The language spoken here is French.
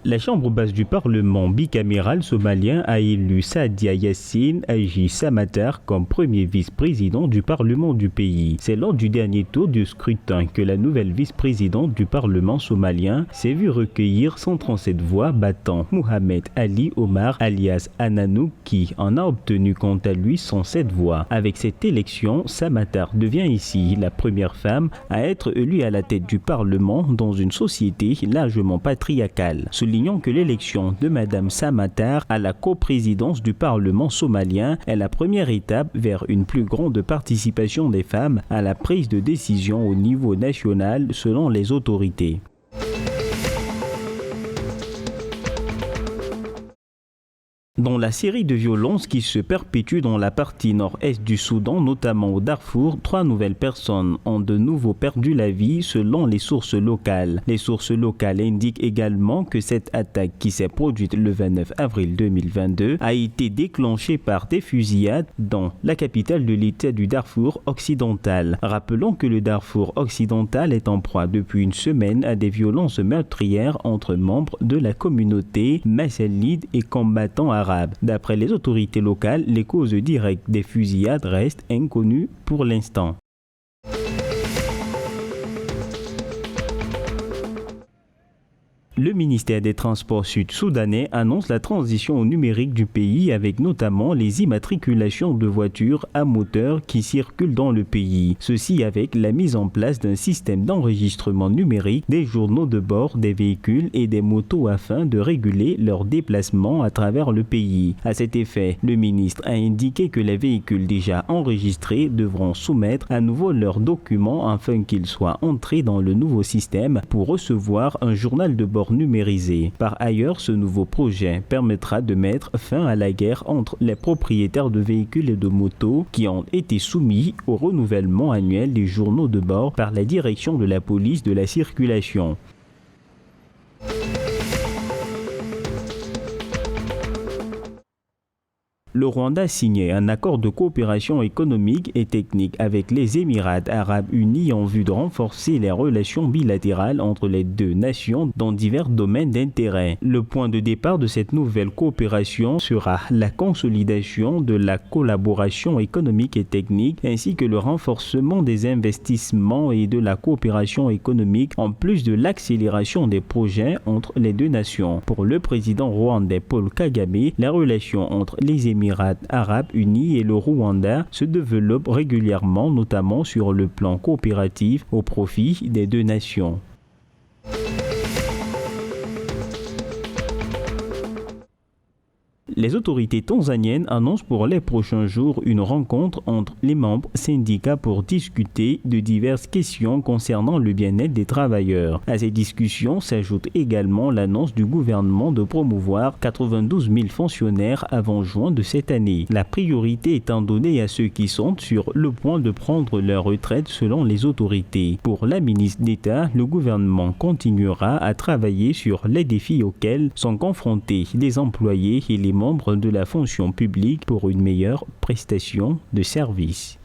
La chambre basse du Parlement bicaméral somalien a élu Saadia Yassine Haji Samatar comme premier vice-président du Parlement du pays. C'est lors du dernier tour du scrutin que la nouvelle vice-présidente du Parlement somalien s'est vue recueillir 137 voix, battant Mohamed Ali Omar alias Ananou qui en a obtenu quant à lui 107 voix. Avec cette élection, Samatar devient ici la première femme à être élue à la tête du Parlement dans une société largement patriarcale. Soulignant que l'élection de Madame Samatar à la coprésidence du Parlement somalien est la première étape vers une plus grande participation des femmes à la prise de décision au niveau national selon les autorités. Dans la série de violences qui se perpétuent dans la partie nord-est du Soudan, notamment au Darfour, 3 nouvelles personnes ont de nouveau perdu la vie selon les sources locales. Les sources locales indiquent également que cette attaque qui s'est produite le 29 avril 2022 a été déclenchée par des fusillades dans la capitale de l'État du Darfour occidental. Rappelons que le Darfour occidental est en proie depuis une semaine à des violences meurtrières entre membres de la communauté massalide et combattants arabes. D'après les autorités locales, les causes directes des fusillades restent inconnues pour l'instant. Le ministère des Transports sud-soudanais annonce la transition au numérique du pays avec notamment les immatriculations de voitures à moteur qui circulent dans le pays. Ceci avec la mise en place d'un système d'enregistrement numérique des journaux de bord des véhicules et des motos afin de réguler leurs déplacements à travers le pays. À cet effet, le ministre a indiqué que les véhicules déjà enregistrés devront soumettre à nouveau leurs documents afin qu'ils soient entrés dans le nouveau système pour recevoir un journal de bord numérisé. Par ailleurs, ce nouveau projet permettra de mettre fin à la guerre entre les propriétaires de véhicules et de motos qui ont été soumis au renouvellement annuel des journaux de bord par la direction de la police de la circulation. Le Rwanda a signé un accord de coopération économique et technique avec les Émirats arabes unis en vue de renforcer les relations bilatérales entre les deux nations dans divers domaines d'intérêt. Le point de départ de cette nouvelle coopération sera la consolidation de la collaboration économique et technique ainsi que le renforcement des investissements et de la coopération économique en plus de l'accélération des projets entre les deux nations. Pour le président rwandais Paul Kagame, la relation entre les Émirats arabes unis et le Rwanda se développe régulièrement, notamment sur le plan coopératif au profit des deux nations. Les autorités tanzaniennes annoncent pour les prochains jours une rencontre entre les membres syndicats pour discuter de diverses questions concernant le bien-être des travailleurs. À ces discussions s'ajoute également l'annonce du gouvernement de promouvoir 92 000 fonctionnaires avant juin de cette année. La priorité étant donnée à ceux qui sont sur le point de prendre leur retraite selon les autorités. Pour la ministre d'État, le gouvernement continuera à travailler sur les défis auxquels sont confrontés les employés et les membres de la fonction publique pour une meilleure prestation de service.